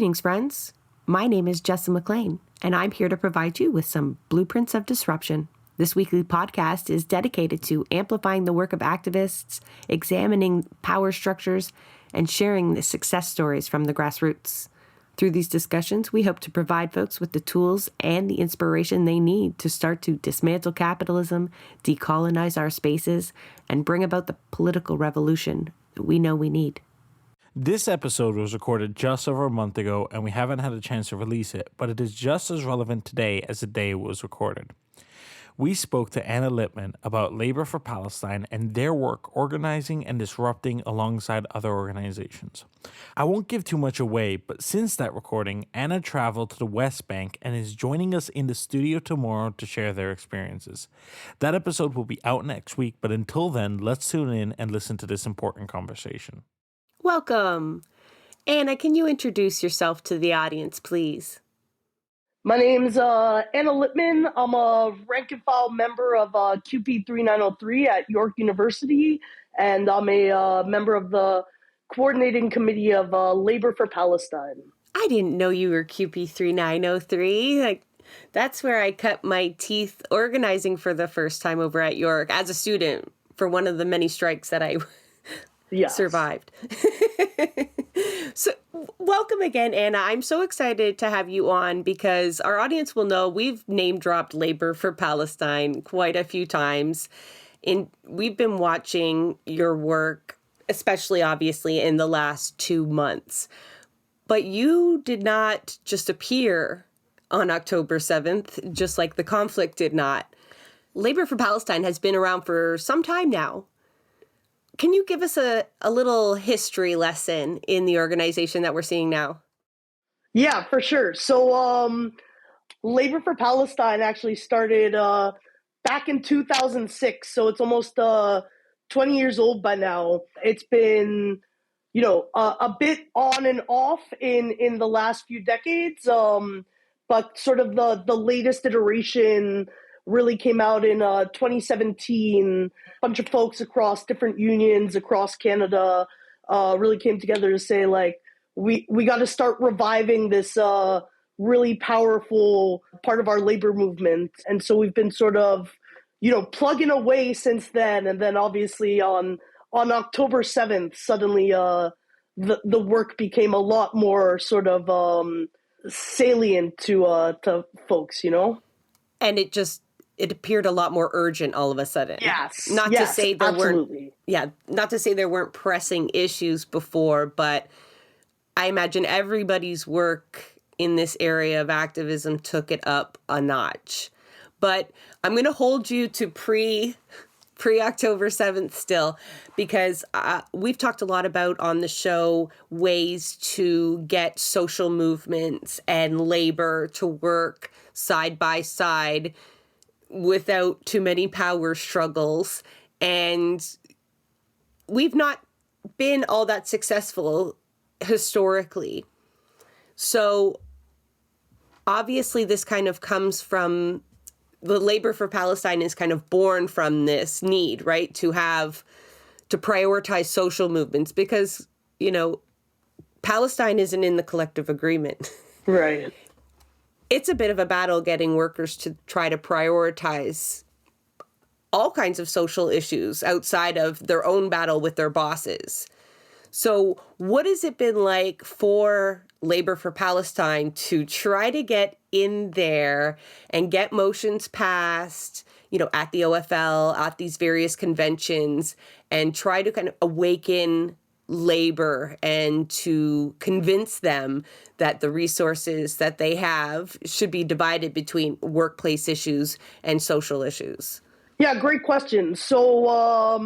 Greetings, friends. My name is Jessa McLean, and I'm here to provide you with some blueprints of disruption. This weekly podcast is dedicated to amplifying the work of activists, examining power structures, and sharing the success stories from the grassroots. Through these discussions, we hope to provide folks with the tools and the inspiration they need to start to dismantle capitalism, decolonize our spaces, and bring about the political revolution that we know we need. This episode was recorded just over a month ago, and we haven't had a chance to release it, but it is just as relevant today as the day it was recorded. We spoke to Anna Lippman about Labor for Palestine and their work organizing and disrupting alongside other organizations. I won't give too much away, but since that recording, Anna traveled to the West Bank and is joining us in the studio tomorrow to share their experiences. That episode will be out next week, but until then, let's tune in and listen to this important conversation. Welcome. Anna, can you introduce yourself to the audience, please? My name's Anna Lippman. I'm a rank and file member of QP 3903 at York University, and I'm a member of the coordinating committee of Labor for Palestine. I didn't know you were QP 3903. That's where I cut my teeth organizing for the first time over at York as a student for one of the many strikes that I survived. So welcome again, Anna. I'm so excited to have you on because our audience will know we've name dropped Labor for Palestine quite a few times. We've been watching your work, especially obviously in the last 2 months. But you did not just appear on October 7th, just like the conflict did not. Labor for Palestine has been around for some time now. Can you give us a little history lesson in the organization that we're seeing now? Yeah, for sure. So Labor for Palestine actually started back in 2006. So it's almost 20 years old by now. It's been, a bit on and off in the last few decades. But sort of the latest iteration really came out in 2017. A bunch of folks across different unions across Canada really came together to say, we got to start reviving this really powerful part of our labor movement. And so we've been sort of, plugging away since then. And then obviously on October 7th, suddenly the work became a lot more sort of salient to folks, And it appeared a lot more urgent all of a sudden. Yes. Not to say there absolutely. not to say there weren't pressing issues before, but I imagine everybody's work in this area of activism took it up a notch. But I'm going to hold you to pre-October 7th still, because we've talked a lot about on the show ways to get social movements and labor to work side by side without too many power struggles. And we've not been all that successful historically. So obviously this kind of comes from the Labor for Palestine is kind of born from this need, right? To prioritize social movements because, Palestine isn't in the collective agreement. Right. It's a bit of a battle getting workers to try to prioritize all kinds of social issues outside of their own battle with their bosses. So what has it been like for Labor for Palestine to try to get in there and get motions passed, at the OFL, at these various conventions, and try to kind of awaken labor and to convince them that the resources that they have should be divided between workplace issues and social issues? Yeah, great question. So, I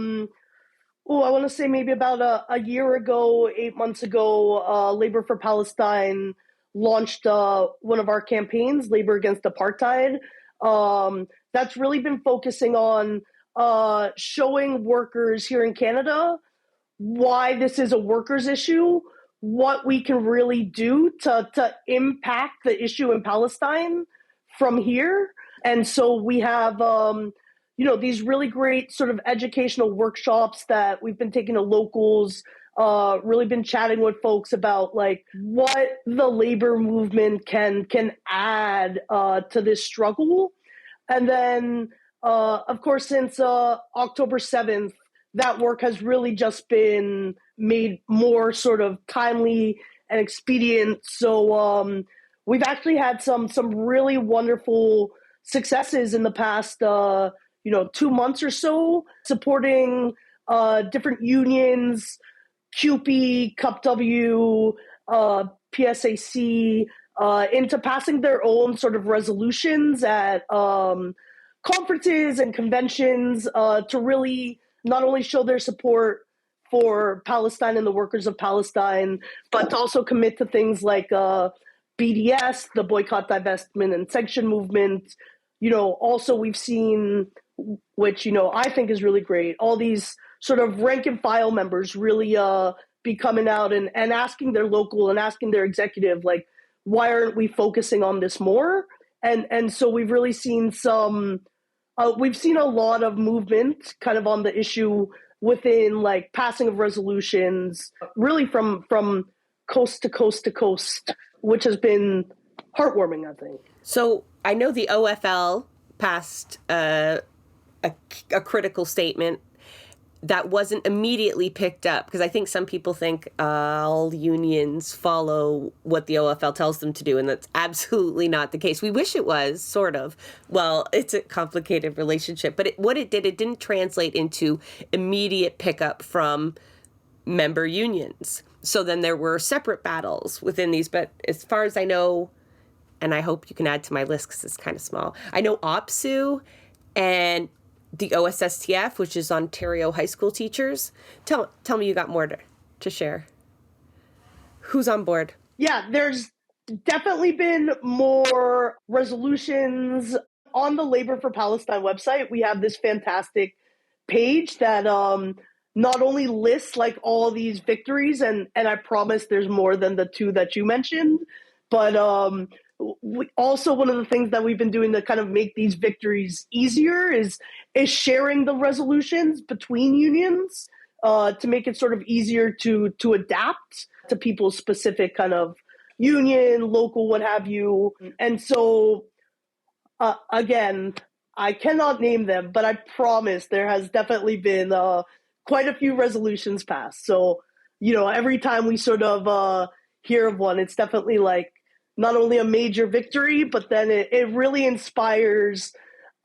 want to say maybe about a year ago, 8 months ago, Labor for Palestine launched one of our campaigns, Labor Against Apartheid. That's really been focusing on showing workers here in Canada why this is a workers' issue, what we can really do to impact the issue in Palestine from here. And so we have, these really great sort of educational workshops that we've been taking to locals really been chatting with folks about like what the labor movement can add to this struggle. And then, of course, since October 7th, that work has really just been made more sort of timely and expedient. So we've actually had some really wonderful successes in the past 2 months or so, supporting different unions, CUPE, CUPW, PSAC, into passing their own sort of resolutions at conferences and conventions to really not only show their support for Palestine and the workers of Palestine, but to also commit to things like BDS, the boycott, divestment, and sanction movement. Also we've seen, which, I think is really great, all these sort of rank and file members really be coming out and asking their local and asking their executive, like, why aren't we focusing on this more? And so we've really seen we've seen a lot of movement kind of on the issue within like passing of resolutions, really from coast to coast to coast, which has been heartwarming, I think. So I know the OFL passed a critical statement that wasn't immediately picked up, because I think some people think all unions follow what the OFL tells them to do, and that's absolutely not the case. We wish it was, sort of. Well, it's a complicated relationship, but what it didn't translate into immediate pickup from member unions. So then there were separate battles within these, but as far as I know, and I hope you can add to my list because it's kind of small, I know OPSU and the OSSTF, which is Ontario High School Teachers. Tell me you got more to share. Who's on board? Yeah, there's definitely been more resolutions. On the Labor for Palestine website, we have this fantastic page that not only lists like all these victories, and I promise there's more than the two that you mentioned, but also one of the things that we've been doing to kind of make these victories easier is sharing the resolutions between unions to make it sort of easier to adapt to people's specific kind of union, local, what have you. And so, again, I cannot name them, but I promise there has definitely been quite a few resolutions passed. So, every time we sort of hear of one, it's definitely like not only a major victory, but then it really inspires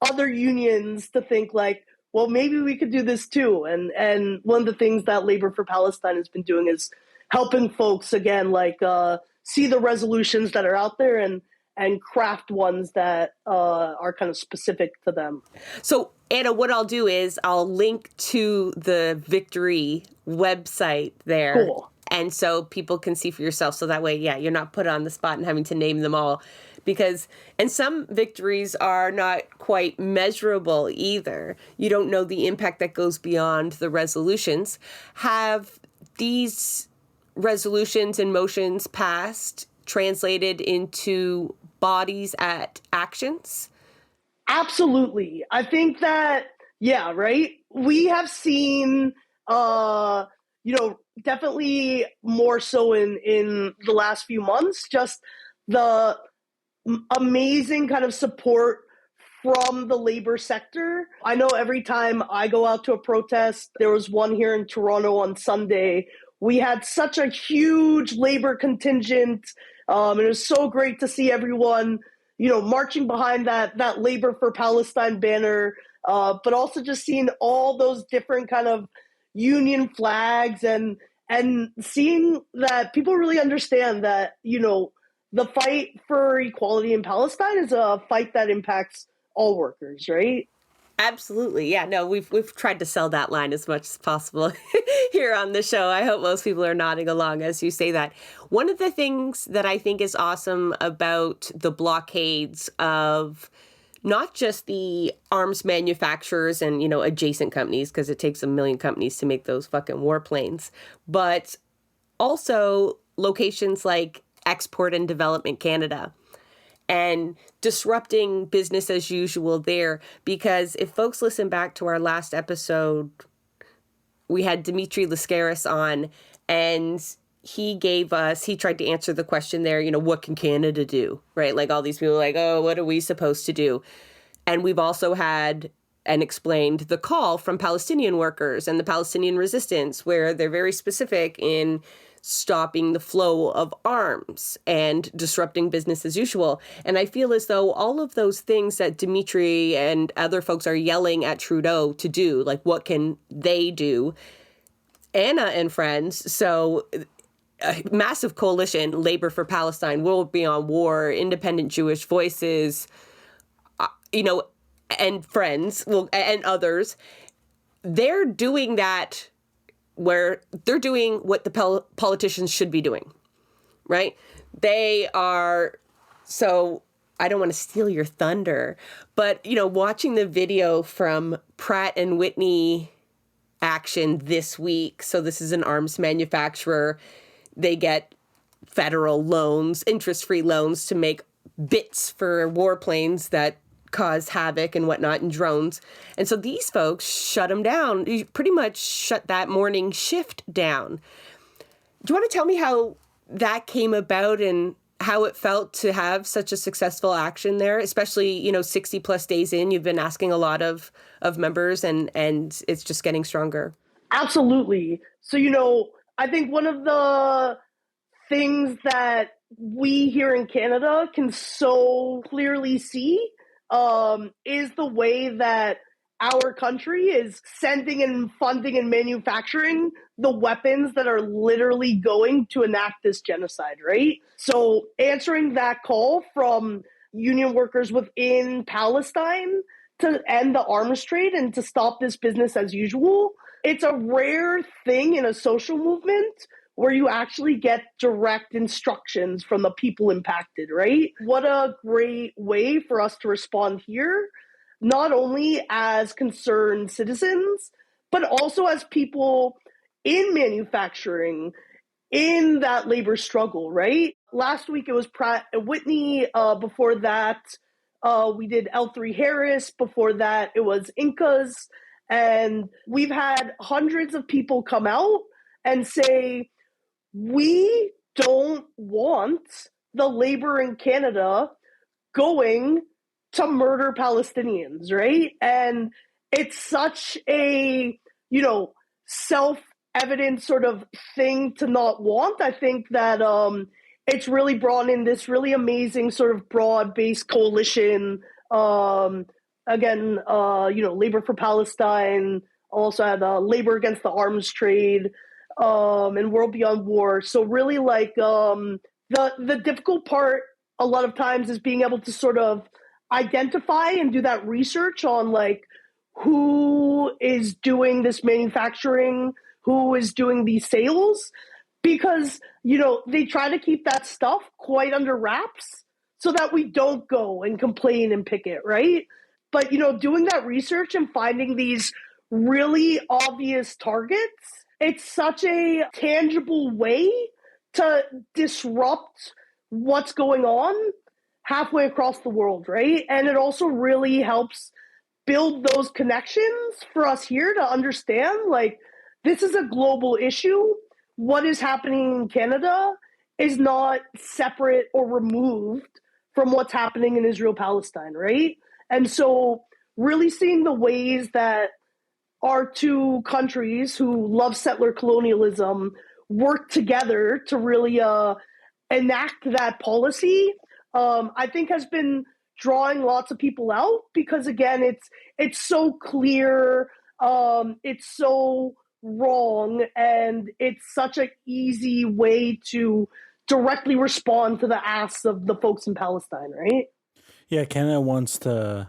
other unions to think like, well, maybe we could do this too. And one of the things that Labor for Palestine has been doing is helping folks, again, like see the resolutions that are out there and craft ones that are kind of specific to them. So, Anna, what I'll do is I'll link to the victory website there. Cool. And so people can see for yourself. So that way, yeah, you're not put on the spot and having to name them all. And some victories are not quite measurable either. You don't know the impact that goes beyond the resolutions. Have these resolutions and motions passed translated into bodies at actions? Absolutely. I think that, yeah, right? We have seen, definitely more so in the last few months, just the amazing kind of support from the labor sector. I know every time I go out to a protest, there was one here in Toronto on Sunday, we had such a huge labor contingent. And it was so great to see everyone, marching behind that Labor for Palestine banner, but also just seeing all those different kind of union flags and seeing that people really understand that, the fight for equality in Palestine is a fight that impacts all workers, right? Absolutely. Yeah, no, we've tried to sell that line as much as possible here on the show. I hope most people are nodding along as you say that. One of the things that I think is awesome about the blockades of not just the arms manufacturers and, adjacent companies, because it takes a million companies to make those fucking warplanes, but also locations like Export and Development Canada, and disrupting business as usual there. Because if folks listen back to our last episode, we had Dimitri Lascaris on, And he tried to answer the question there, what can Canada do, right? Like all these people are like, oh, what are we supposed to do? And we've also had and explained the call from Palestinian workers and the Palestinian resistance, where they're very specific in stopping the flow of arms and disrupting business as usual. And I feel as though all of those things that Dimitri and other folks are yelling at Trudeau to do, like what can they do? Anna and friends, so a massive coalition, Labor for Palestine, World Beyond War, Independent Jewish Voices, and friends, and others, they're doing that where they're doing what the politicians should be doing, right? They are, so I don't want to steal your thunder, but, watching the video from Pratt and Whitney action this week. So this is an arms manufacturer. They get federal loans, interest-free loans to make bits for warplanes that cause havoc and whatnot and drones. And so these folks shut them down. You pretty much shut that morning shift down. Do you want to tell me how that came about and how it felt to have such a successful action there, especially, 60 plus days in? You've been asking a lot of members and it's just getting stronger. Absolutely. So, I think one of the things that we here in Canada can so clearly see is the way that our country is sending and funding and manufacturing the weapons that are literally going to enact this genocide, right? So answering that call from union workers within Palestine to end the arms trade and to stop this business as usual, it's a rare thing in a social movement where you actually get direct instructions from the people impacted, right? What a great way for us to respond here, not only as concerned citizens, but also as people in manufacturing, in that labor struggle, right? Last week it was Pratt & Whitney. Before that, we did L3 Harris. Before that, it was Incas. And we've had hundreds of people come out and say, we don't want the labor in Canada going to murder Palestinians, right? And it's such a, self-evident sort of thing to not want. I think that it's really brought in this really amazing sort of broad-based coalition. Labor for Palestine, also had Labor Against the Arms Trade, and World Beyond War. So really the difficult part a lot of times is being able to sort of identify and do that research on who is doing this manufacturing, who is doing these sales, because, they try to keep that stuff quite under wraps so that we don't go and complain and picket, right? But, doing that research and finding these really obvious targets, it's such a tangible way to disrupt what's going on halfway across the world, right? And it also really helps build those connections for us here to understand, this is a global issue. What is happening in Canada is not separate or removed from what's happening in Israel-Palestine, right? And so really seeing the ways that our two countries who love settler colonialism work together to really enact that policy, I think has been drawing lots of people out because, again, it's so clear, it's so wrong, and it's such an easy way to directly respond to the asks of the folks in Palestine, right? Yeah, Canada wants to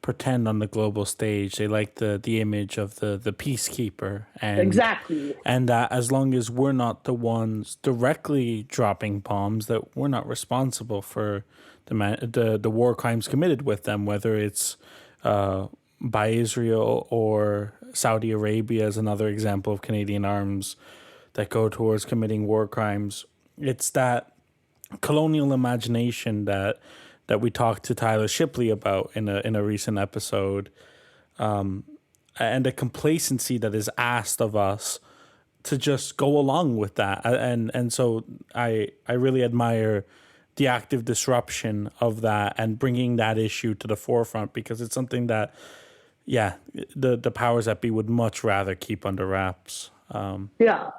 pretend on the global stage. They like the image of the peacekeeper, and exactly. And as long as we're not the ones directly dropping bombs, that we're not responsible for the war crimes committed with them, whether it's by Israel or Saudi Arabia as another example of Canadian arms that go towards committing war crimes. It's that colonial imagination that we talked to Tyler Shipley about in a recent episode, and the complacency that is asked of us to just go along with that. And so I really admire the active disruption of that and bringing that issue to the forefront, because it's something that, yeah, the powers that be would much rather keep under wraps. Yeah,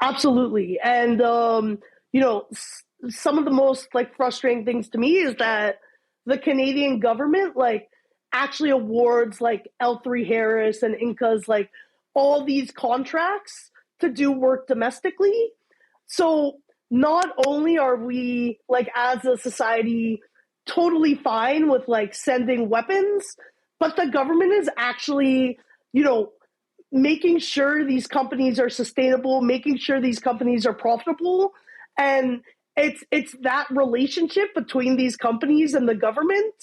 absolutely. And, some of the most like frustrating things to me is that the Canadian government like actually awards like L3 Harris and Incas like all these contracts to do work domestically. So not only are we like as a society totally fine with like sending weapons, but the government is actually, making sure these companies are sustainable, making sure these companies are profitable. And it's that relationship between these companies and the government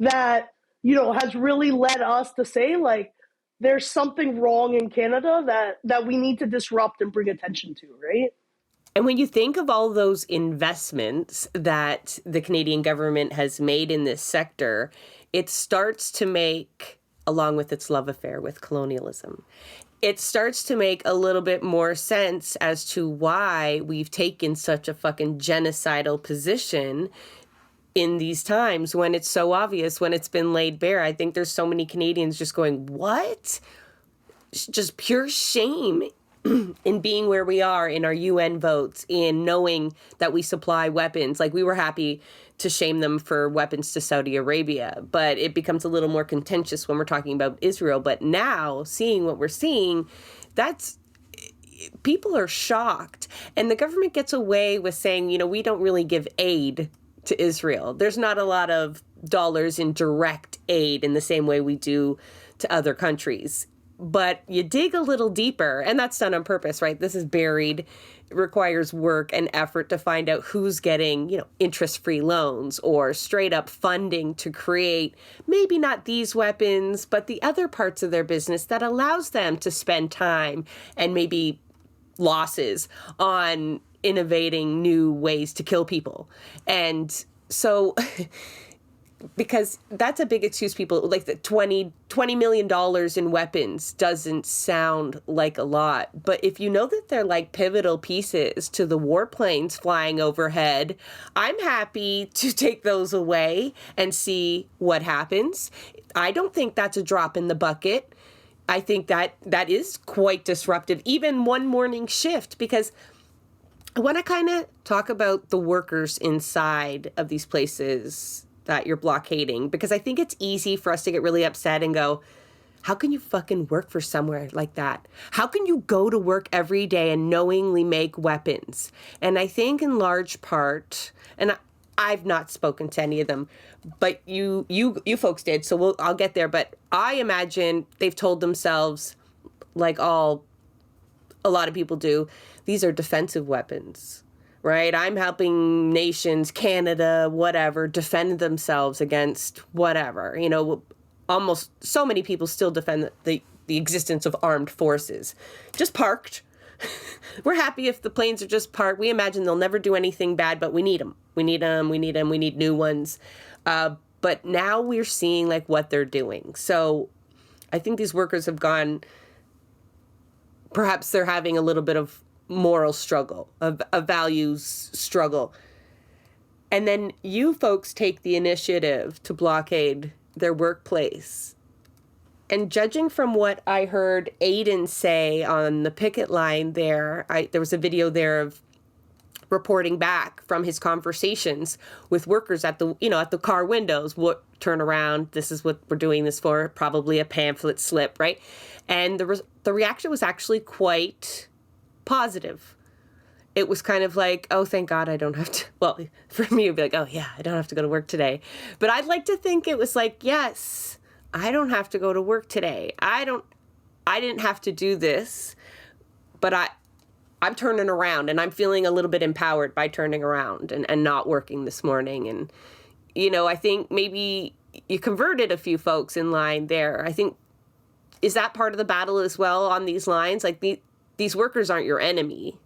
that, has really led us to say like there's something wrong in Canada that we need to disrupt and bring attention to, right? And when you think of all those investments that the Canadian government has made in this sector, it starts to make, along with its love affair with colonialism, it starts to make a little bit more sense as to why we've taken such a fucking genocidal position in these times when it's so obvious, when it's been laid bare. I think there's so many Canadians just going, what? Just pure shame in being where we are in our UN votes, in knowing that we supply weapons. Like, we were happy to shame them for weapons to Saudi Arabia, but it becomes a little more contentious when we're talking about Israel. But now, seeing what we're seeing, people are shocked. And the government gets away with saying, we don't really give aid to Israel. There's not a lot of dollars in direct aid in the same way we do to other countries. But you dig a little deeper, and that's done on purpose, right? This is buried. It requires work and effort to find out who's getting, interest-free loans or straight up funding to create maybe not these weapons, but the other parts of their business that allows them to spend time and maybe losses on innovating new ways to kill people. And so because that's a big excuse. People like the $20 million in weapons doesn't sound like a lot. But if you know that they're like pivotal pieces to the warplanes flying overhead, I'm happy to take those away and see what happens. I don't think that's a drop in the bucket. I think that is quite disruptive, even one morning shift, because I want to kind of talk about the workers inside of these places that you're blockading, because I think it's easy for us to get really upset and go, how can you fucking work for somewhere like that? How can you go to work every day and knowingly make weapons? And I think in large part, and I've not spoken to any of them, but you folks did, so I'll get there. But I imagine they've told themselves, like a lot of people do, these are defensive weapons. Right? I'm helping nations, Canada, whatever, defend themselves against whatever. Almost so many people still defend the existence of armed forces. Just parked. We're happy if the planes are just parked. We imagine they'll never do anything bad, but we need them. We need them. We need them. We need new ones. But now we're seeing like what they're doing. So I think these workers have gone, perhaps they're having a little bit of moral struggle, a values struggle. And then you folks take the initiative to blockade their workplace. And judging from what I heard Aiden say on the picket line there was a video there of reporting back from his conversations with workers at the car windows. What, turn around, this is what we're doing this for, probably a pamphlet slip, right? And the reaction was actually quite positive. It was kind of like, oh, thank God I don't have to. Well, for me, it'd be like, oh, yeah, I don't have to go to work today. But I'd like to think it was like, yes, I don't have to go to work today. I didn't have to do this, but I'm turning around and I'm feeling a little bit empowered by turning around and not working this morning. And, I think maybe you converted a few folks in line there. I think, is that part of the battle as well on these lines? Like, these workers aren't your enemy.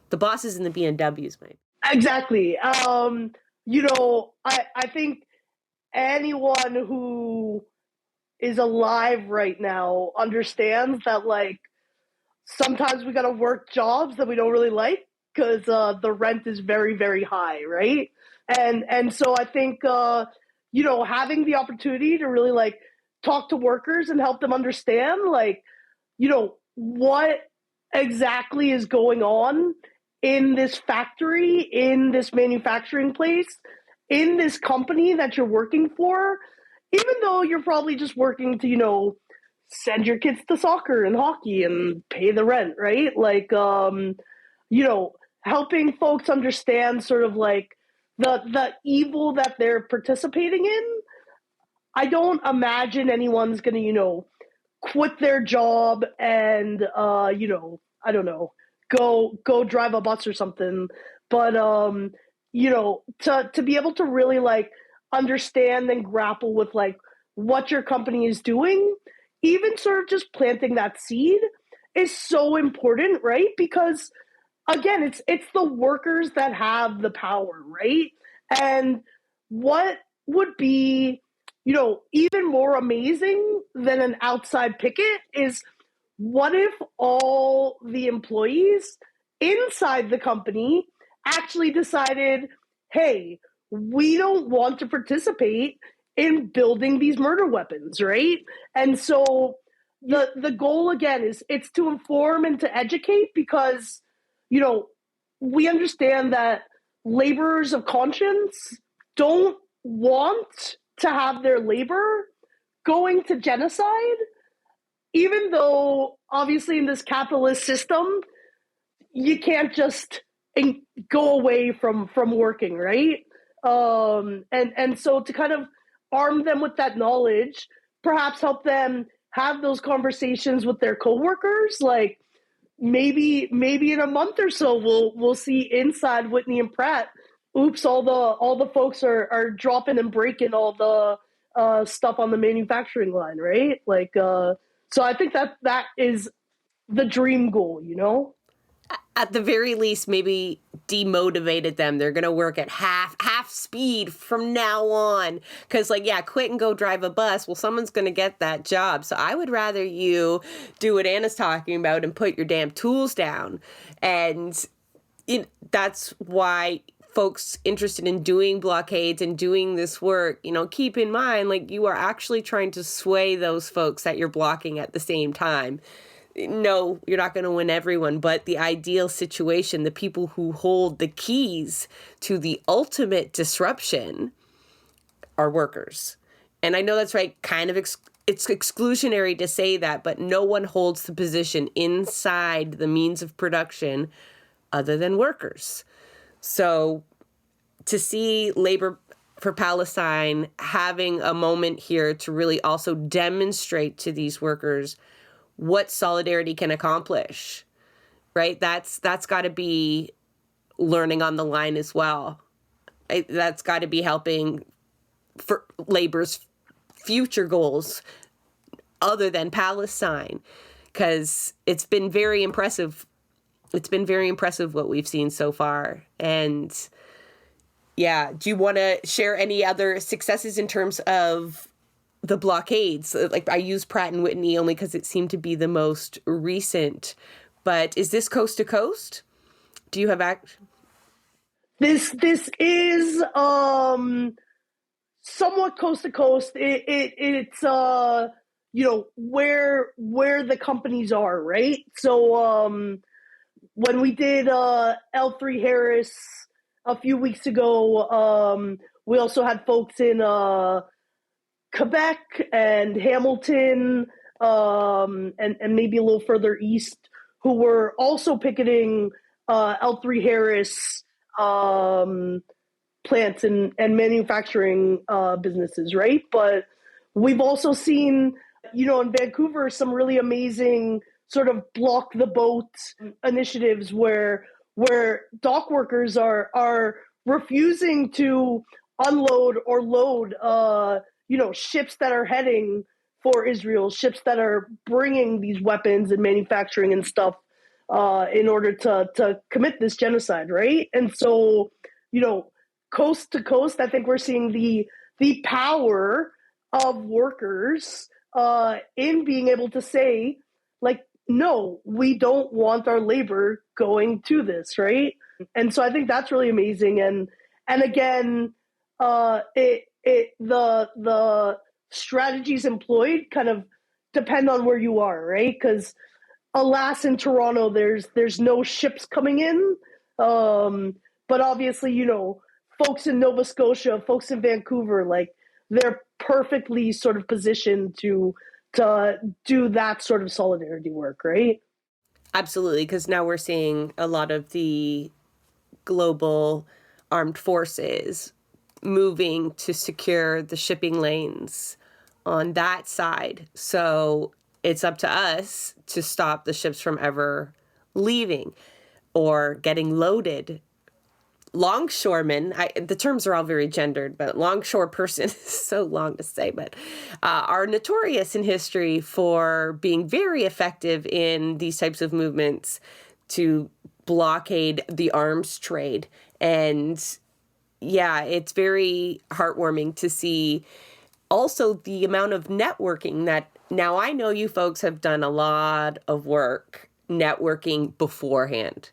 The bosses in the BMWs might. Exactly. I think anyone who is alive right now understands that, like, sometimes we got to work jobs that we don't really like because the rent is very, very high, right? And so I think having the opportunity to really like talk to workers and help them understand like what exactly is going on in this factory, in this manufacturing place, in this company that you're working for, even though you're probably just working to send your kids to soccer and hockey and pay the rent, right? Like helping folks understand sort of like the evil that they're participating in. I don't imagine anyone's going to quit their job and I don't know, go drive a bus or something. But to be able to really like understand and grapple with like what your company is doing, even sort of just planting that seed is so important, right? Because again, it's the workers that have the power, right? And what would be even more amazing than an outside picket is, what if all the employees inside the company actually decided, hey, we don't want to participate in building these murder weapons, right? And so the goal again is it's to inform and to educate, because we understand that laborers of conscience don't want to have their labor going to genocide, even though obviously in this capitalist system, you can't just go away from working, right? And so to kind of arm them with that knowledge, perhaps help them have those conversations with their coworkers, like maybe in a month or so we'll see inside Whitney and Pratt, oops, all the folks are dropping and breaking all the stuff on the manufacturing line, right? Like so I think that is the dream goal, At the very least, maybe demotivated them. They're going to work at half speed from now on. Because, like, yeah, quit and go drive a bus. Well, someone's going to get that job. So I would rather you do what Anna's talking about and put your damn tools down. And that's why folks interested in doing blockades and doing this work, keep in mind, like, you are actually trying to sway those folks that you're blocking at the same time. No, you're not going to win everyone, but the ideal situation, the people who hold the keys to the ultimate disruption are workers. And I know that's right, kind of it's exclusionary to say that, but no one holds the position inside the means of production other than workers. So to see Labor for Palestine having a moment here to really also demonstrate to these workers what solidarity can accomplish, right? That's got to be learning on the line as well. That's got to be helping for labor's future goals other than Palestine, because it's been very impressive. It's been very impressive what we've seen so far. And yeah, do you want to share any other successes in terms of the blockades? Like, I use Pratt and Whitney only because it seemed to be the most recent, but is this coast to coast? Do you have This is somewhat coast to coast. It's where the companies are, right? So when we did L3 Harris a few weeks ago, we also had folks in Quebec and Hamilton, and maybe a little further east, who were also picketing L3 Harris plants and manufacturing businesses, right? But we've also seen, in Vancouver, some really amazing sort of block the boat initiatives where dock workers are refusing to unload or load ships that are heading for Israel, ships that are bringing these weapons and manufacturing and stuff in order to commit this genocide, right? And so, coast to coast, I think we're seeing the power of workers in being able to say, like, no, we don't want our labor going to this, right? And so I think that's really amazing. And again, the strategies employed kind of depend on where you are, right? Because alas, in Toronto, there's no ships coming in, but obviously, folks in Nova Scotia, folks in Vancouver, like they're perfectly sort of positioned to do that sort of solidarity work, right? Absolutely, because now we're seeing a lot of the global armed forces moving to secure the shipping lanes on that side. So it's up to us to stop the ships from ever leaving or getting loaded. Longshoremen, the terms are all very gendered, but longshore person is so long to say, but are notorious in history for being very effective in these types of movements to blockade the arms trade. And yeah, it's very heartwarming to see also the amount of networking that now I know you folks have done a lot of work networking beforehand.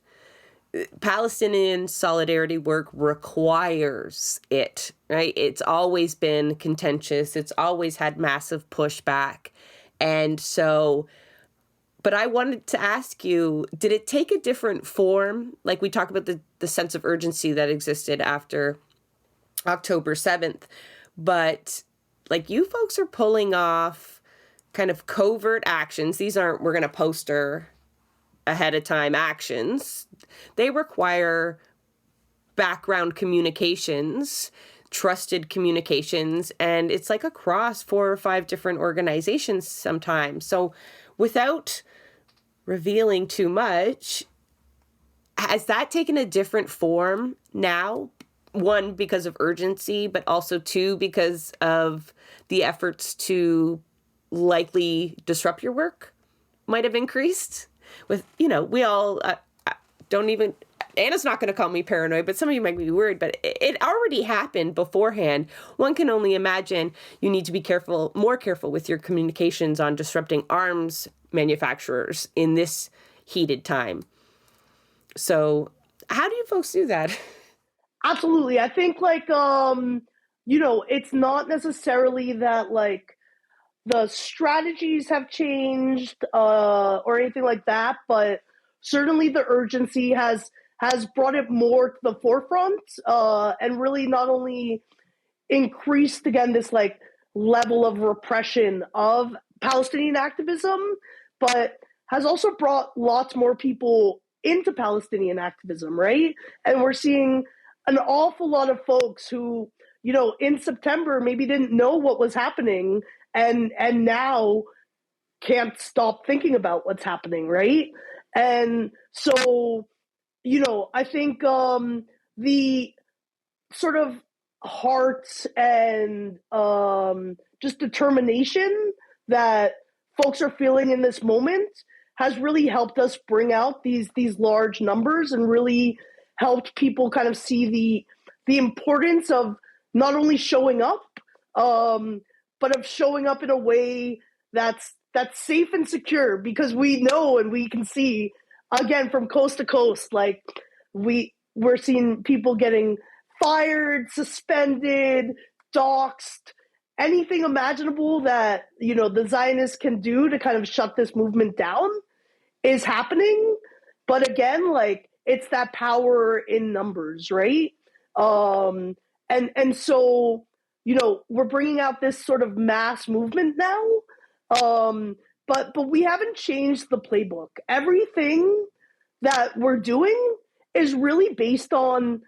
Palestinian solidarity work requires it, right? It's always been contentious. It's always had massive pushback. And so, but I wanted to ask you, did it take a different form? Like we talk about the sense of urgency that existed after October 7th, but like you folks are pulling off kind of covert actions. These aren't, we're going to poster ahead of time actions. They require background communications, trusted communications, and it's like across 4 or 5 different organizations sometimes. So without revealing too much, has that taken a different form now? 1, because of urgency, but also 2, because of the efforts to likely disrupt your work might have increased? With, we all don't even, Anna's not going to call me paranoid, but some of you might be worried, but it already happened beforehand. One can only imagine you need to be more careful with your communications on disrupting arms manufacturers in this heated time. So how do you folks do that? Absolutely. I think it's not necessarily that like the strategies have changed or anything like that, but certainly the urgency has brought it more to the forefront and really not only increased again this like level of repression of Palestinian activism, but has also brought lots more people into Palestinian activism, right? And we're seeing an awful lot of folks who, in September maybe didn't know what was happening and now can't stop thinking about what's happening, right? And so, I think the sort of heart and just determination that folks are feeling in this moment has really helped us bring out these large numbers and really helped people kind of see the importance of not only showing up, but of showing up in a way that's safe and secure, because we know and we can see again from coast to coast, like we're seeing people getting fired, suspended, doxxed, anything imaginable that the Zionists can do to kind of shut this movement down is happening. But again, like it's that power in numbers, right? And so we're bringing out this sort of mass movement now, but we haven't changed the playbook. Everything that we're doing is really based on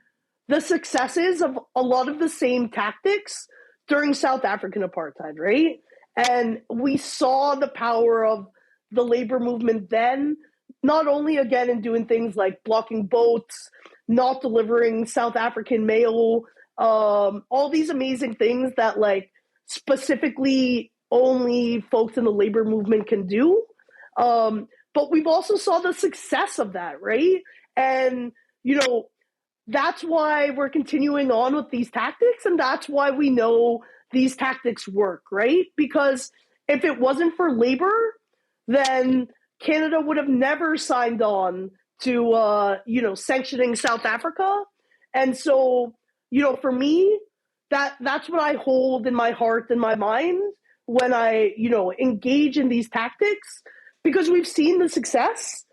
the successes of a lot of the same tactics during South African apartheid, right? And we saw the power of the labor movement then, not only again in doing things like blocking boats, not delivering South African mail, all these amazing things that like specifically only folks in the labor movement can do. But we've also saw the success of that, right? And, that's why we're continuing on with these tactics, and that's why we know these tactics work, right? Because if it wasn't for labor, then Canada would have never signed on to, sanctioning South Africa. And so, for me, that's what I hold in my heart and my mind when I, engage in these tactics, because we've seen the success,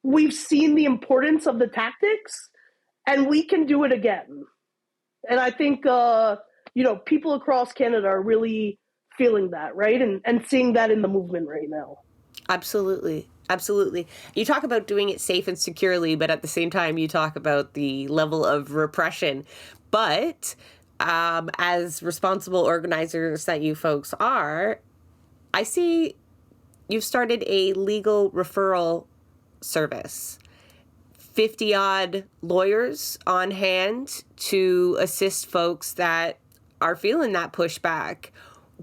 we've seen the importance of the tactics, and we can do it again. And I think, people across Canada are really feeling that, right? And seeing that in the movement right now. Absolutely. Absolutely. You talk about doing it safe and securely, but at the same time, you talk about the level of repression. But as responsible organizers that you folks are, I see you've started a legal referral service. 50 odd lawyers on hand to assist folks that are feeling that pushback.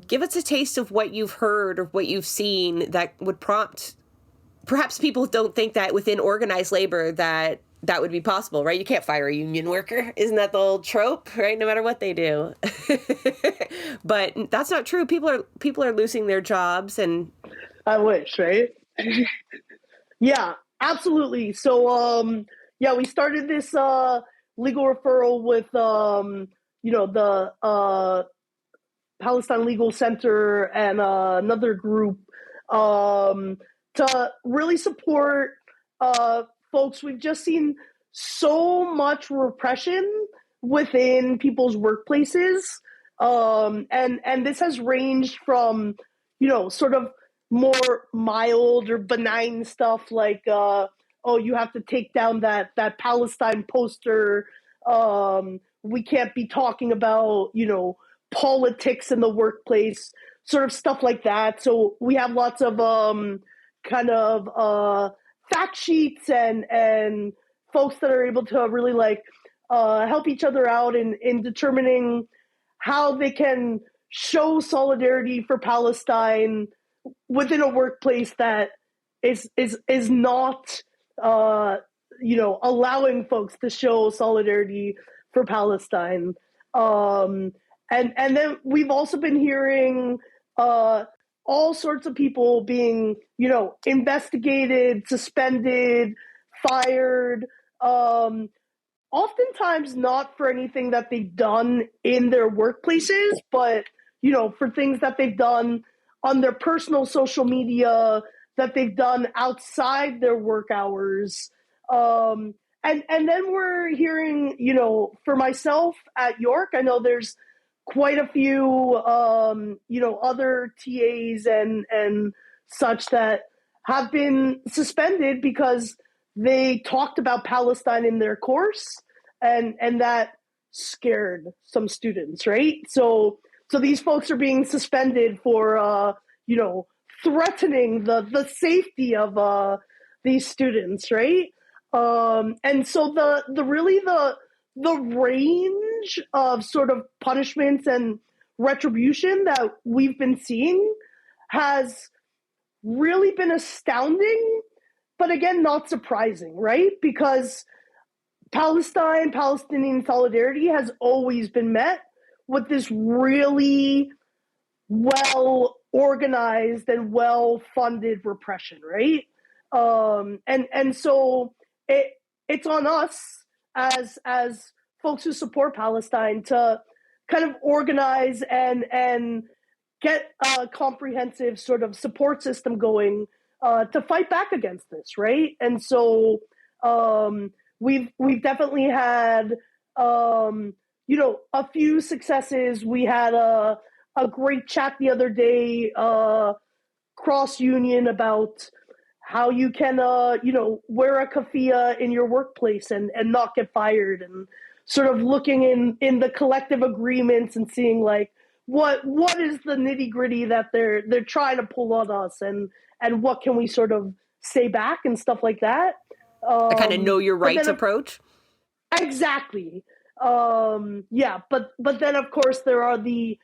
Give us a taste of what you've heard or what you've seen that would prompt. Perhaps people don't think that within organized labor that would be possible, right? You can't fire a union worker. Isn't that the old trope, right? No matter what they do. But that's not true. People are losing their jobs, and I wish, right? Yeah, absolutely. So, we started this legal referral with, the Palestine Legal Center and another group to really support folks. We've just seen so much repression within people's workplaces, and this has ranged from, sort of more mild or benign stuff like, you have to take down that Palestine poster. We can't be talking about, politics in the workplace, sort of stuff like that. So we have lots of fact sheets and folks that are able to really help each other out in determining how they can show solidarity for Palestine within a workplace that is not allowing folks to show solidarity for Palestine. And then we've also been hearing all sorts of people being, investigated, suspended, fired, oftentimes not for anything that they've done in their workplaces, but, for things that they've done on their personal social media, that they've done outside their work hours. And then we're hearing, for myself at York, I know there's quite a few, other TAs and such that have been suspended because they talked about Palestine in their course, and that scared some students, right? So these folks are being suspended for, threatening the safety of these students, right? And so the range of sort of punishments and retribution that we've been seeing has really been astounding, but again, not surprising, right? Because Palestinian solidarity has always been met with this really well organized and well funded repression, right? And so it's on us as folks who support Palestine to kind of organize and get a comprehensive sort of support system going to fight back against this, right? And so we've definitely had a few successes. We had a great chat the other day cross union about how you can wear a keffiyeh in your workplace and not get fired, and sort of looking in the collective agreements and seeing like what is the nitty-gritty that they're trying to pull on us, and what can we sort of say back and stuff like that. A kind of know your rights approach. Exactly. But then of course there are the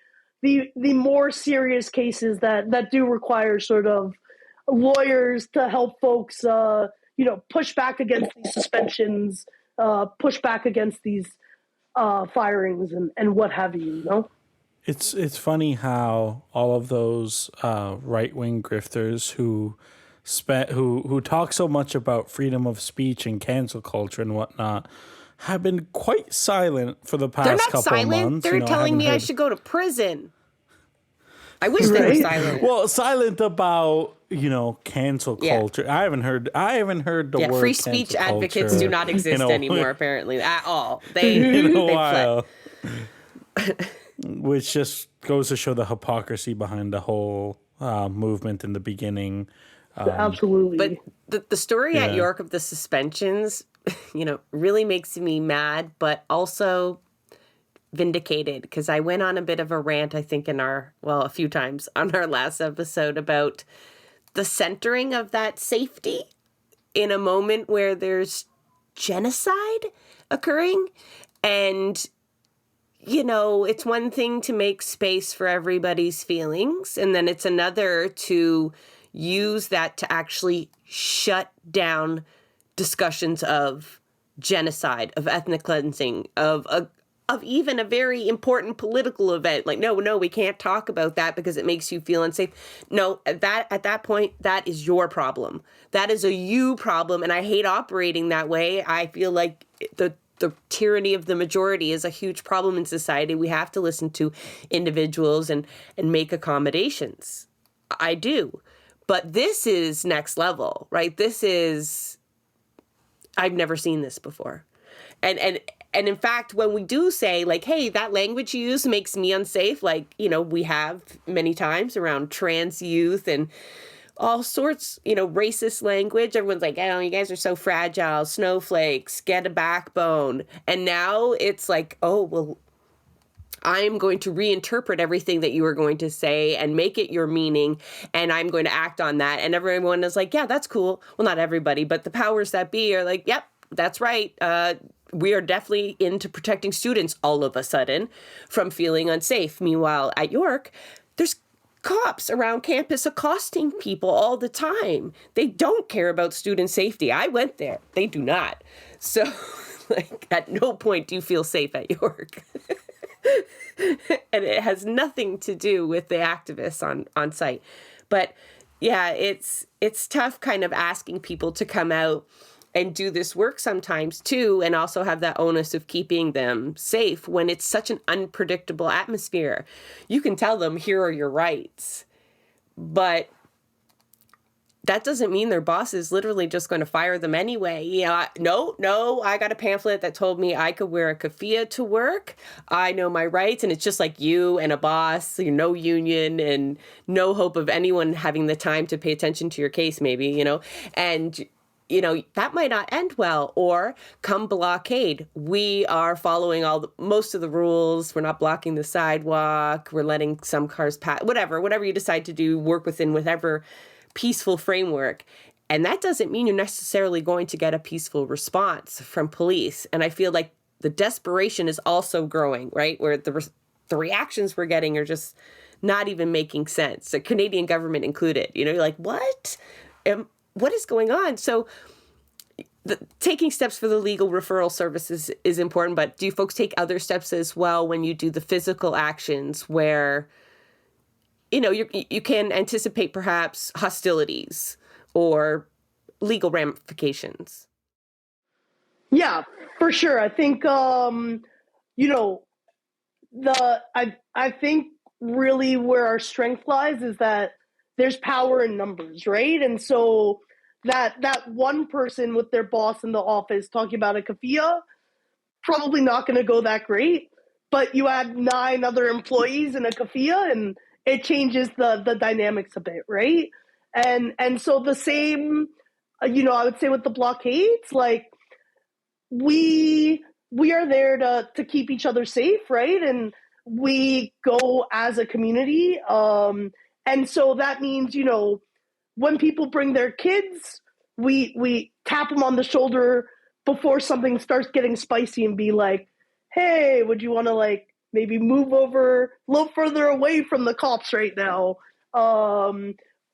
more serious cases that do require sort of lawyers to help folks push back against these suspensions, push back against these firings and what have you, It's funny how all of those right-wing grifters who who talk so much about freedom of speech and cancel culture and whatnot, have been quite silent for the They're past not couple of silent. months. They're telling me I should go to prison. I wish they were Right? silent. Well, silent about cancel Yeah. culture. I haven't heard the word free speech cancel advocates culture do not exist anymore, apparently, at all. in a They while. Which just goes to show the hypocrisy behind the whole movement in the beginning. Absolutely. But the story at Yeah. York of the suspensions, really makes me mad, but also vindicated, because I went on a bit of a rant, I think, a few times on our last episode about the centering of that safety in a moment where there's genocide occurring. And, it's one thing to make space for everybody's feelings, and then it's another to use that to actually shut down discussions of genocide, of ethnic cleansing, of even a very important political event. Like, no, we can't talk about that because it makes you feel unsafe. No, at that point, that is your problem. That is a you problem, and I hate operating that way. I feel like the tyranny of the majority is a huge problem in society. We have to listen to individuals and make accommodations. I do. But this is next level, right? I've never seen this before. And in fact, when we do say, like, hey, that language you use makes me unsafe, like, we have many times around trans youth and all sorts, racist language. Everyone's like, oh, you guys are so fragile, snowflakes, get a backbone. And now it's like, oh, well, I'm going to reinterpret everything that you are going to say and make it your meaning, and I'm going to act on that. And everyone is like, yeah, that's cool. Well, not everybody, but the powers that be are like, yep, that's right. We are definitely into protecting students all of a sudden from feeling unsafe. Meanwhile, at York, there's cops around campus accosting people all the time. They don't care about student safety. I went there. They do not. So, at no point do you feel safe at York. And it has nothing to do with the activists on site. But yeah, it's tough kind of asking people to come out and do this work sometimes too, and also have that onus of keeping them safe when it's such an unpredictable atmosphere. You can tell them, here are your rights, but that doesn't mean their boss is literally just going to fire them anyway. No, I got a pamphlet that told me I could wear a keffiyeh to work. I know my rights, and it's just like you and a boss, no union and no hope of anyone having the time to pay attention to your case, maybe, and that might not end well. Or come blockade, we are following most of the rules. We're not blocking the sidewalk. We're letting some cars pass, whatever you decide to do, work within whatever peaceful framework. And that doesn't mean you're necessarily going to get a peaceful response from police. And I feel like the desperation is also growing, right? Where the reactions we're getting are just not even making sense. The Canadian government included, you're like, what? What is going on? So taking steps for the legal referral services is important, but do you folks take other steps as well when you do the physical actions where you can anticipate perhaps hostilities or legal ramifications? Yeah, for sure. I think I think really where our strength lies is that there's power in numbers, right? And so that one person with their boss in the office talking about a keffiyeh, probably not going to go that great. But you add 9 other employees in a keffiyeh, and it changes the dynamics a bit, right? And so the same, I would say with the blockades, like we are there to keep each other safe, right? And we go as a community, and so that means when people bring their kids, we tap them on the shoulder before something starts getting spicy and be like, hey, would you want to maybe move over a little further away from the cops right now? Or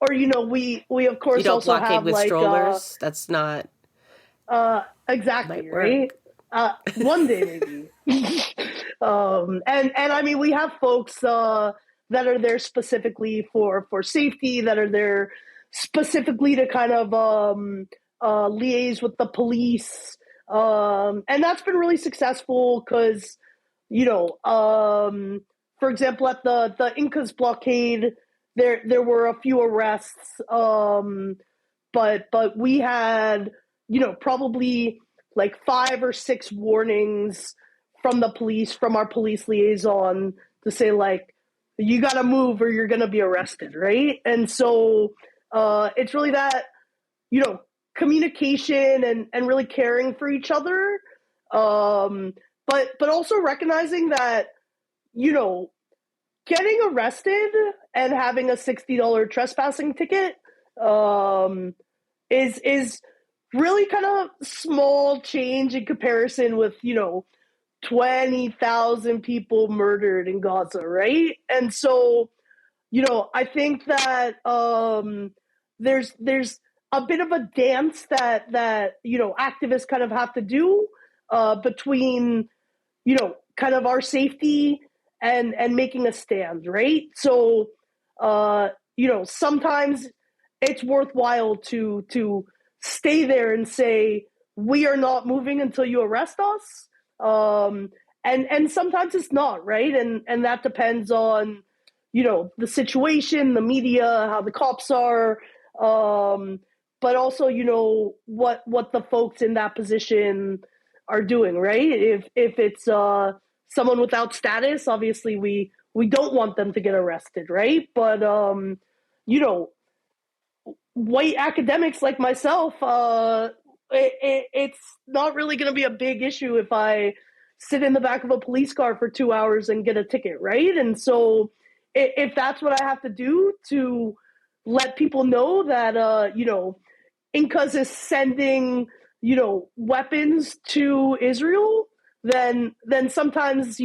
we of course You don't also blockade have with strollers. That's not exactly, might right? work. One day maybe. And I mean, we have folks that are there specifically for safety, that are there specifically to kind of liaise with the police. And that's been really successful because, for example, at the Incas blockade, there were a few arrests, but we had, probably like 5 or 6 warnings from the police, from our police liaison, to say, like, you got to move or you're going to be arrested, right? And so it's really that, communication and really caring for each other, but also recognizing that, getting arrested and having a $60 trespassing ticket is really kind of small change in comparison with 20,000 people murdered in Gaza, right? And so, I think that there's a bit of a dance that activists kind of have to do between kind of our safety and making a stand, right? So sometimes it's worthwhile to stay there and say, we are not moving until you arrest us. And sometimes it's not, right? And that depends on, the situation, the media, how the cops are, but also, what the folks in that position are doing, right? If it's someone without status, obviously we don't want them to get arrested, right? But white academics like myself, it's not really going to be a big issue if I sit in the back of a police car for 2 hours and get a ticket, right? And so if that's what I have to do to let people know that, Incas is sending, weapons to Israel, then sometimes,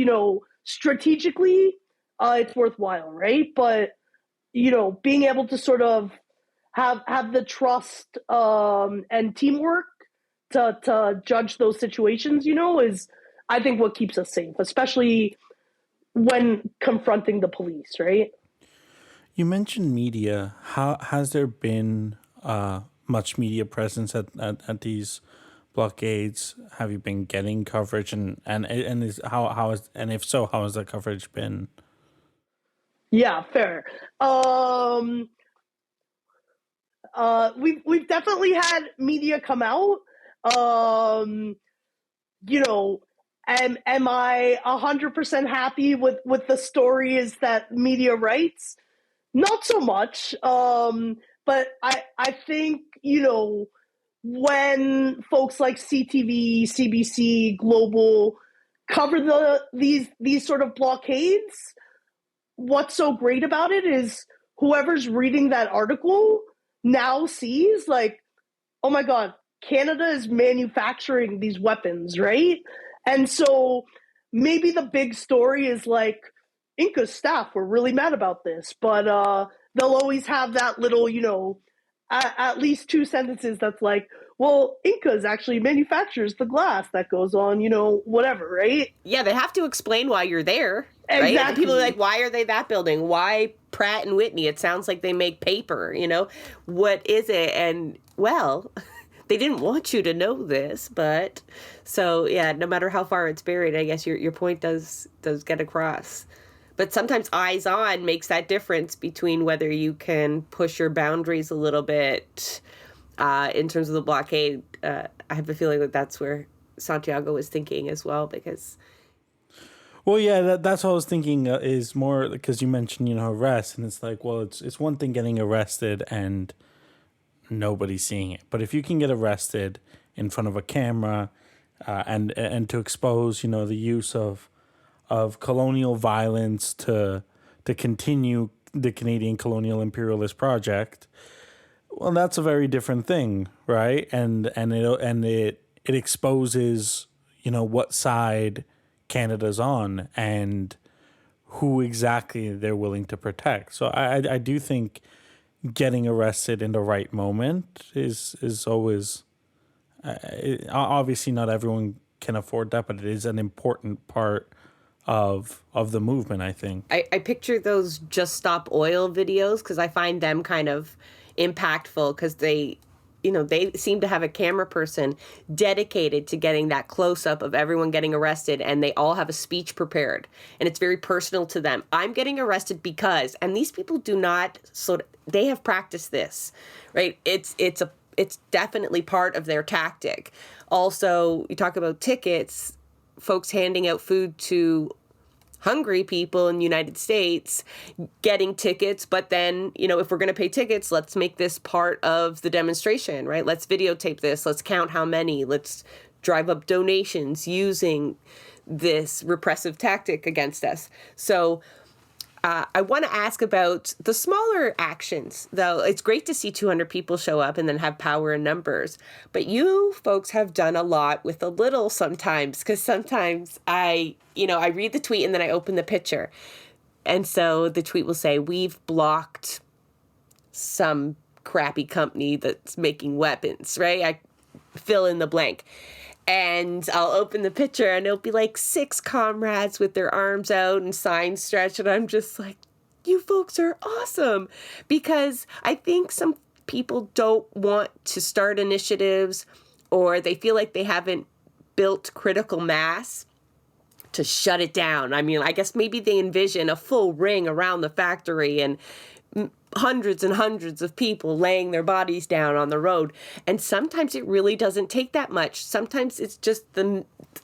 strategically, it's worthwhile, right? But, being able to sort of have the trust and teamwork to judge those situations, is, I think, what keeps us safe, especially when confronting the police, right? You mentioned media. How has there been much media presence at these blockades? Have you been getting coverage, and is how is, and if so, how has that coverage been? Yeah, fair. We've definitely had media come out. Am I 100% happy with the stories that media writes? Not so much. But I think, when folks like CTV, CBC, Global cover these sort of blockades, what's so great about it is whoever's reading that article now sees, like, oh my God, Canada is manufacturing these weapons, right? And so maybe the big story is like, Inca's staff were really mad about this, but they'll always have that little, at least 2 sentences that's like, well, Inca's actually manufactures the glass that goes on, whatever, right? Yeah, they have to explain why you're there. Right? Exactly. And people are like, why are they that building? Why Pratt and Whitney? It sounds like they make paper, What is it? And, well, they didn't want you to know this, but so, yeah, no matter how far it's buried, I guess your point does get across. But sometimes eyes on makes that difference between whether you can push your boundaries a little bit in terms of the blockade. I have a feeling that that's where Santiago was thinking as well, because... Well, yeah, that's what I was thinking is more because you mentioned, arrest, and it's like, well, it's one thing getting arrested and nobody seeing it. But if you can get arrested in front of a camera and to expose, the use of colonial violence to continue the Canadian colonial imperialist project, well, that's a very different thing, right? And it exposes, what side Canada's on and who exactly they're willing to protect. So I do think getting arrested in the right moment is always obviously not everyone can afford that, but it is an important part of the movement, I think. I picture those Just Stop Oil videos because I find them kind of impactful because they seem to have a camera person dedicated to getting that close up of everyone getting arrested, and they all have a speech prepared, and it's very personal to them. I'm getting arrested because, and these people do not they have practiced this, right? It's definitely part of their tactic. Also, you talk about tickets, folks handing out food to hungry people in the United States, getting tickets, but then, if we're going to pay tickets, let's make this part of the demonstration, right? Let's videotape this. Let's count how many. Let's drive up donations using this repressive tactic against us. So I want to ask about the smaller actions, though. It's great to see 200 people show up and then have power in numbers. But you folks have done a lot with a little sometimes, because sometimes I read the tweet and then I open the picture. And so the tweet will say, we've blocked some crappy company that's making weapons, right? I fill in the blank. And I'll open the picture and it'll be like 6 comrades with their arms out and signs stretched. And I'm just like, you folks are awesome. Because I think some people don't want to start initiatives, or they feel like they haven't built critical mass to shut it down. I mean, I guess maybe they envision a full ring around the factory and hundreds and hundreds of people laying their bodies down on the road. And sometimes it really doesn't take that much. Sometimes it's just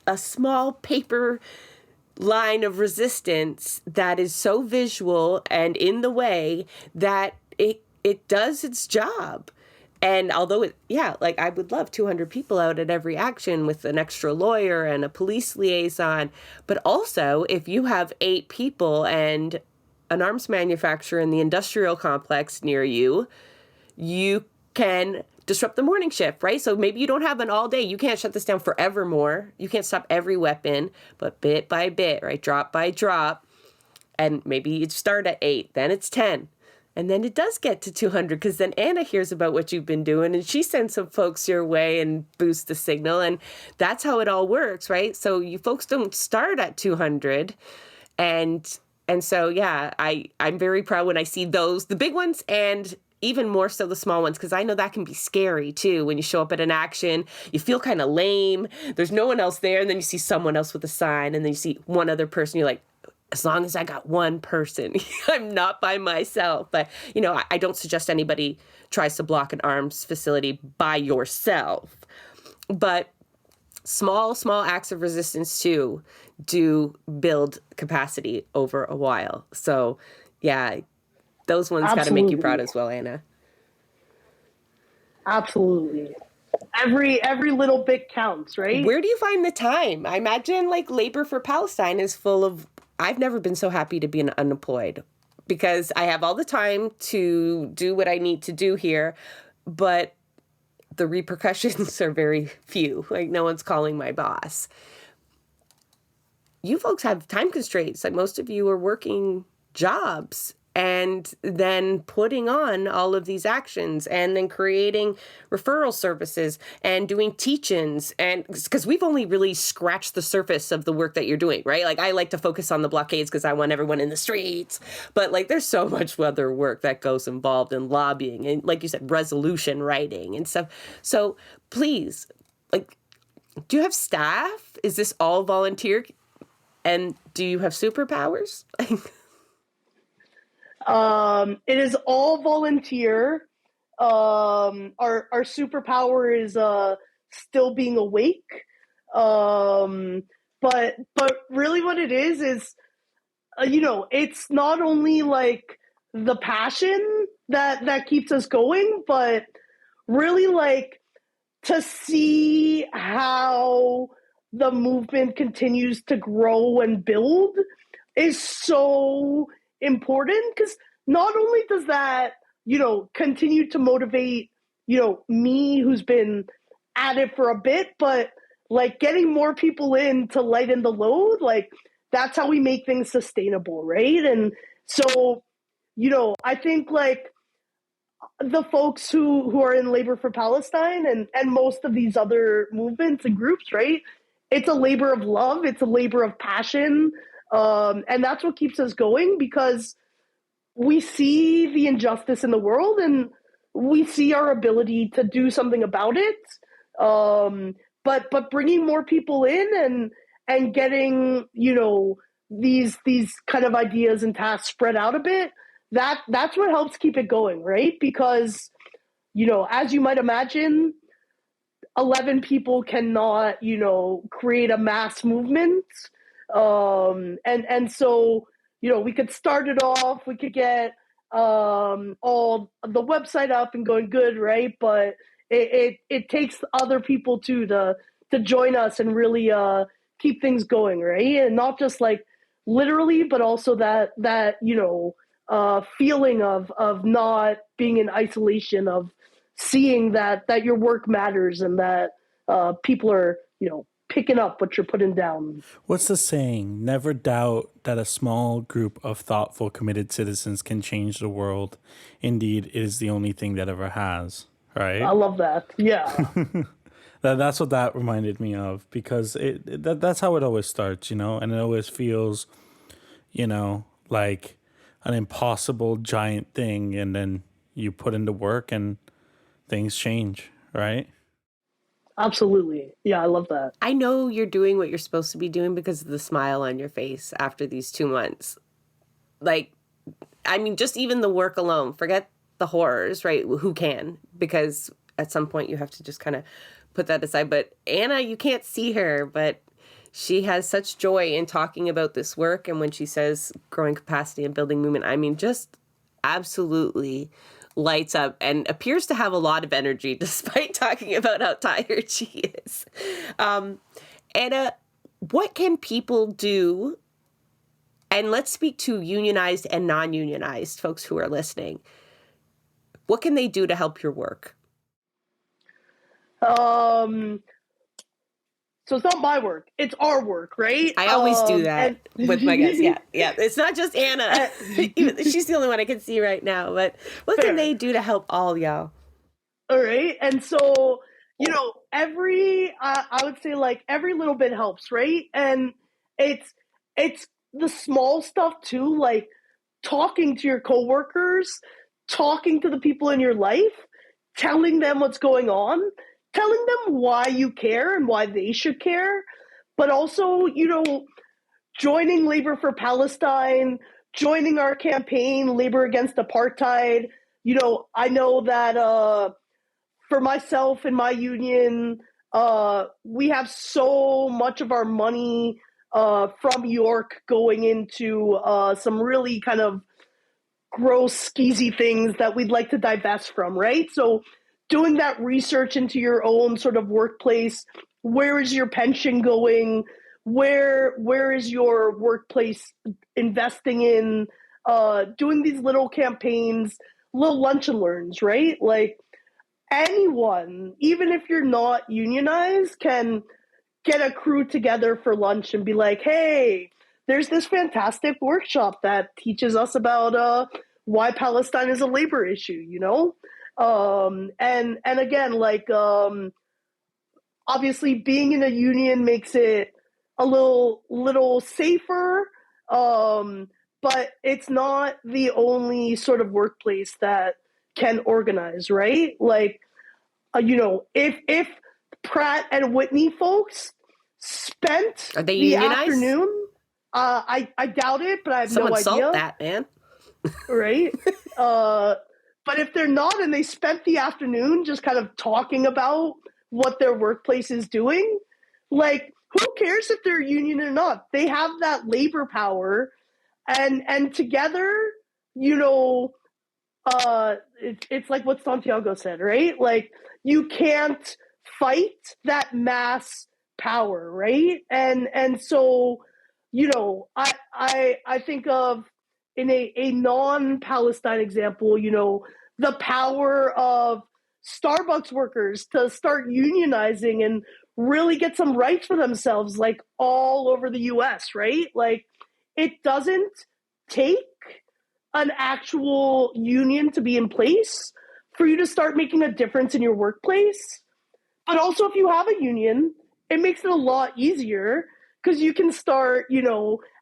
a small paper line of resistance that is so visual and in the way that it does its job. And although I would love 200 people out at every action with an extra lawyer and a police liaison. But also, if you have 8 people and an arms manufacturer in the industrial complex near you, you can disrupt the morning shift, right? So maybe you don't have an all day. You can't shut this down forevermore. You can't stop every weapon, but bit by bit, right? Drop by drop. And maybe you start at 8, then it's 10. And then it does get to 200, because then Anna hears about what you've been doing and she sends some folks your way and boosts the signal. And that's how it all works, right? So you folks don't start at 200. And so, I'm very proud when I see those, the big ones, and even more so the small ones, because I know that can be scary too. When you show up at an action, you feel kind of lame. There's no one else there. And then you see someone else with a sign, and then you see one other person. You're like, as long as I got one person, I'm not by myself. But, I don't suggest anybody tries to block an arms facility by yourself. But small acts of resistance too do build capacity over a while. So those ones got to make you proud as well, Anna. Absolutely. Every little bit counts, right? Where do you find the time? I imagine Labor for Palestine is full of, I've never been so happy to be unemployed, because I have all the time to do what I need to do here, but the repercussions are very few. No one's calling my boss. You folks have time constraints. Most of you are working jobs and then putting on all of these actions and then creating referral services and doing teach-ins. And because we've only really scratched the surface of the work that you're doing, right? I like to focus on the blockades because I want everyone in the streets. But there's so much other work that goes involved in lobbying and, like you said, resolution writing and stuff. So please, do you have staff? Is this all volunteer? And do you have superpowers? It is all volunteer. Our superpower is still being awake. But really what it is it's not only the passion that keeps us going, but really to see how the movement continues to grow and build is so important, because not only does that, continue to motivate, me who's been at it for a bit, but getting more people in to lighten the load, that's how we make things sustainable, right? And so, I think the folks who are in Labor for Palestine and most of these other movements and groups, right? It's a labor of love. It's a labor of passion. And that's what keeps us going, because we see the injustice in the world, and we see our ability to do something about it. But bringing more people in and getting, these kind of ideas and tasks spread out a bit, that's what helps keep it going, right? Because, as you might imagine, 11 people cannot, create a mass movement. And so, we could start it off, we could get all the website up and going good, right? But it takes other people too to join us and really keep things going, right? And not just like literally, but also that feeling of not being in isolation, of seeing that your work matters and that people are picking up what you're putting down. What's the saying? Never doubt that a small group of thoughtful, committed citizens can change the world. Indeed, it is the only thing that ever has. Right? I love that. Yeah. That's what that reminded me of, because that's how it always starts, and it always feels, like an impossible giant thing, and then you put into work and things change, right? Absolutely. Yeah, I love that. I know you're doing what you're supposed to be doing because of the smile on your face after these 2 months. Like, I mean, just even the work alone, forget the horrors, right? Who can? Because at some point you have to just kind of put that aside. But Anna, you can't see her, but she has such joy in talking about this work. And when she says growing capacity and building movement, I mean, just absolutely lights up and appears to have a lot of energy despite talking about how tired she is. Anna, what can people do? And let's speak to unionized and non-unionized folks who are listening. What can they do to help your work? So it's not my work, it's our work, right? I always do that with my guests. Yeah. It's not just Anna. She's the only one I can see right now. But what can they do to help all y'all? All right. And so, I would say like every little bit helps, right? And it's the small stuff too, like talking to your coworkers, talking to the people in your life, telling them what's going on, telling them why you care and why they should care, but also, joining Labor for Palestine, joining our campaign, Labor Against Apartheid. I know that for myself and my union, we have so much of our money from York going into some really kind of gross, skeezy things that we'd like to divest from, right? So doing that research into your own sort of workplace, where is your pension going? Where is your workplace investing in? Doing these little campaigns, little lunch and learns, right? Like anyone, even if you're not unionized, can get a crew together for lunch and be like, hey, there's this fantastic workshop that teaches us about why Palestine is a labor issue, and again, like obviously being in a union makes it a little safer, but it's not the only sort of workplace that can organize, right? Like, if Pratt and Whitney folks spent Are they the unionized? afternoon, I doubt it, but I have Someone no idea. salt that, man. Right? But if they're not and they spent the afternoon just kind of talking about what their workplace is doing, like, who cares if they're union or not? They have that labor power, and together, it's like what Santiago said, right? Like, you can't fight that mass power, right? And so, I think of, in a non-Palestine example, the power of Starbucks workers to start unionizing and really get some rights for themselves, like all over the US, right? Like, it doesn't take an actual union to be in place for you to start making a difference in your workplace. But also, if you have a union, it makes it a lot easier because you can start,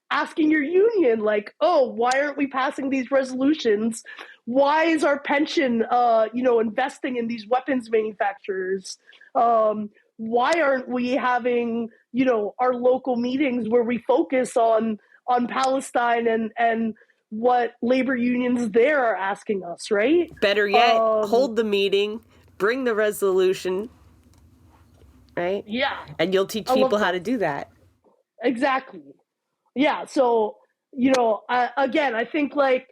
asking your union, like, oh, why aren't we passing these resolutions? Why is our pension, investing in these weapons manufacturers? Why aren't we having, our local meetings where we focus on Palestine and what labor unions there are asking us, right? Better yet, hold the meeting, bring the resolution, right? Yeah. And you'll teach people how to do that. Exactly. Yeah. So, again, I think like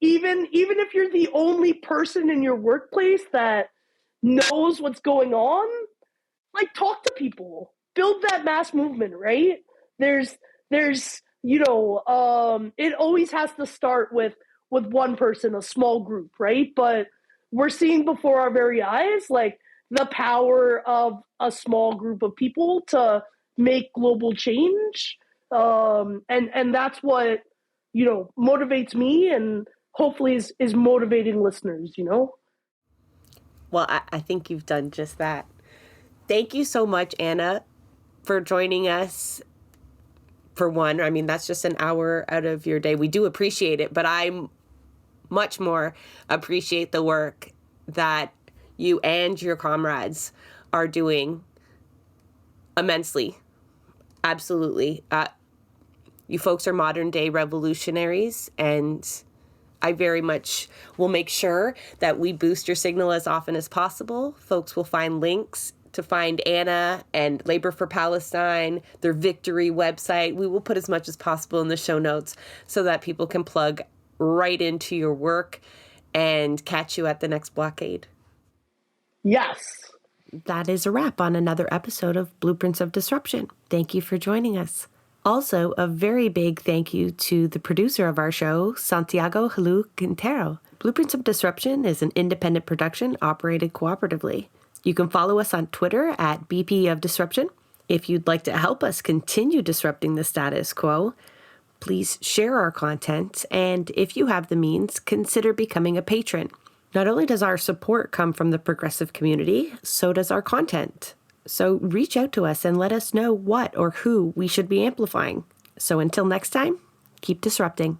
even if you're the only person in your workplace that knows what's going on, like talk to people, build that mass movement, right? There's it always has to start with one person, a small group, right? But we're seeing before our very eyes like the power of a small group of people to make global change, and that's what motivates me, and hopefully is motivating listeners. Well, I think you've done just that. Thank you so much, Anna, for joining us. For one, I mean, that's just an hour out of your day. We do appreciate it, but I much more appreciate the work that you and your comrades are doing immensely. Absolutely. You folks are modern day revolutionaries, and I very much will make sure that we boost your signal as often as possible. Folks will find links to find Anna and Labor for Palestine, their victory website. We will put as much as possible in the show notes so that people can plug right into your work and catch you at the next blockade. Yes. That is a wrap on another episode of Blueprints of Disruption. Thank you for joining us. Also, a very big thank you to the producer of our show, Santiago Halu Quintero. Blueprints of Disruption is an independent production operated cooperatively. You can follow us on Twitter at BP of Disruption. If you'd like to help us continue disrupting the status quo, please share our content, and if you have the means, consider becoming a patron. Not only does our support come from the progressive community, so does our content. So reach out to us and let us know what or who we should be amplifying. So until next time, keep disrupting.